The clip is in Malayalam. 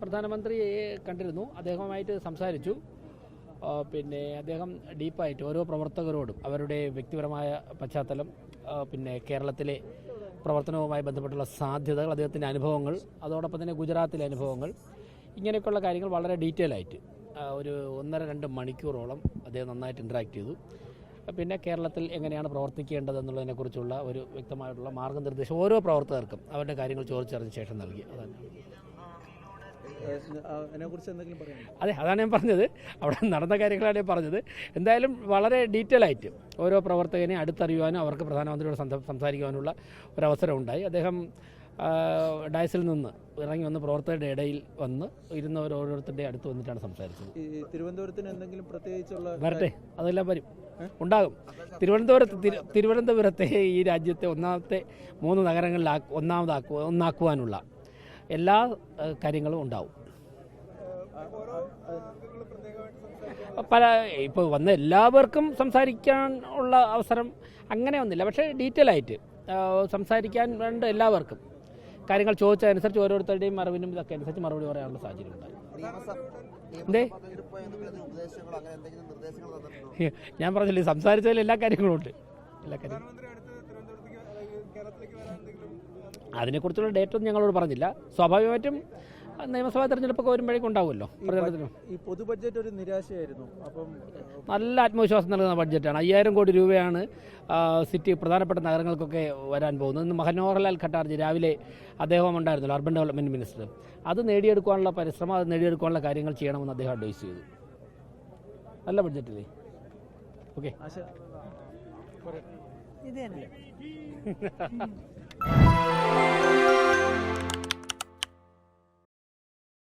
പ്രധാനമന്ത്രിയെ കണ്ടിരുന്നു, അദ്ദേഹവുമായിട്ട് സംസാരിച്ചു. പിന്നെ അദ്ദേഹം ഡീപ്പായിട്ട് ഓരോ പ്രവർത്തകരോടും അവരുടെ വ്യക്തിപരമായ പശ്ചാത്തലം, പിന്നെ കേരളത്തിലെ പ്രവർത്തനവുമായി ബന്ധപ്പെട്ടുള്ള സാധ്യതകൾ, അദ്ദേഹത്തിൻ്റെ അനുഭവങ്ങൾ, അതോടൊപ്പം തന്നെ ഗുജറാത്തിലെ അനുഭവങ്ങൾ, ഇങ്ങനെയൊക്കെയുള്ള കാര്യങ്ങൾ വളരെ ഡീറ്റെയിൽ ആയിട്ട് ഒരു 1.5-2 മണിക്കൂറോളം അദ്ദേഹം നന്നായിട്ട് ഇൻട്രാക്ട് ചെയ്തു. പിന്നെ കേരളത്തിൽ എങ്ങനെയാണ് പ്രവർത്തിക്കേണ്ടതെന്നുള്ളതിനെക്കുറിച്ചുള്ള ഒരു വ്യക്തമായിട്ടുള്ള മാർഗ്ഗനിർദ്ദേശം ഓരോ പ്രവർത്തകർക്കും അവരുടെ കാര്യങ്ങൾ ചോദിച്ചറിഞ്ഞ ശേഷം നൽകി. അതെ, അതാണ് ഞാൻ പറഞ്ഞത്. അവിടെ നടന്ന കാര്യങ്ങളാണ് ഞാൻ പറഞ്ഞത്. എന്തായാലും വളരെ ഡീറ്റെയിൽ ആയിട്ട് ഓരോ പ്രവർത്തകനെ അടുത്തറിയുവാനും അവർക്ക് പ്രധാനമന്ത്രിയോട് സംസാരിക്കുവാനുള്ള ഒരവസരം ഉണ്ടായി. അദ്ദേഹം ഡയസിൽ നിന്ന് ഇറങ്ങി വന്ന് പ്രവർത്തകരുടെ ഇടയിൽ വന്ന് ഇരുന്നവർ ഓരോരുത്തരുടെ അടുത്ത് വന്നിട്ടാണ് സംസാരിച്ചത്. തിരുവനന്തപുരത്തിന് എന്തെങ്കിലും പ്രത്യേകിച്ചുള്ള വരട്ടെ, അതെല്ലാം വരും, ഉണ്ടാകും. തിരുവനന്തപുരത്തെ ഈ രാജ്യത്തെ ഒന്നാമത്തെ 3 നഗരങ്ങളിൽ ഒന്നാക്കുവാനുള്ള എല്ലാ കാര്യങ്ങളും ഉണ്ടാവും. ഇപ്പോൾ വന്ന എല്ലാവർക്കും സംസാരിക്കാൻ ഉള്ള അവസരം അങ്ങനെ ഒന്നുമില്ല. പക്ഷേ ഡീറ്റെയിൽ ആയിട്ട് സംസാരിക്കാൻ വേണ്ട എല്ലാവർക്കും കാര്യങ്ങൾ ചോദിച്ചതനുസരിച്ച് ഓരോരുത്തരുടെയും അറിവിനും ഇതൊക്കെ അനുസരിച്ച് മറുപടി പറയാനുള്ള സാഹചര്യം ഉണ്ടായി. ഞാൻ പറഞ്ഞില്ലേ, സംസാരിച്ചതിൽ എല്ലാ കാര്യങ്ങളും ഉണ്ട്. അതിനെക്കുറിച്ചുള്ള ഡേറ്റ് ഒന്നും ഞങ്ങളോട് പറഞ്ഞില്ല. സ്വാഭാവികമായിട്ടും നിയമസഭാ തെരഞ്ഞെടുപ്പൊക്കെ വരുമ്പോഴേക്കും ഉണ്ടാവുമല്ലോ. ഈ പൊതു ബഡ്ജറ്റ് ഒരു നിരാശയായിരുന്നു. അപ്പം നല്ല ആത്മവിശ്വാസം നൽകുന്ന ബഡ്ജറ്റാണ്. 5000 കോടി രൂപയാണ് പ്രധാനപ്പെട്ട നഗരങ്ങൾക്കൊക്കെ വരാൻ പോകുന്നത്. ഇന്ന് മനോഹർലാൽ ഖട്ടാർജി രാവിലെ അദ്ദേഹം ഉണ്ടായിരുന്നല്ലോ, അർബൻ ഡെവലപ്മെൻറ്റ് മിനിസ്റ്റർ. അത് നേടിയെടുക്കാനുള്ള പരിശ്രമം, അത് നേടിയെടുക്കാനുള്ള കാര്യങ്ങൾ ചെയ്യണമെന്ന് അദ്ദേഹം അഡ്വൈസ് ചെയ്തു. നല്ല ബഡ്ജറ്റല്ലേ? ഓക്കെ. ഇതേ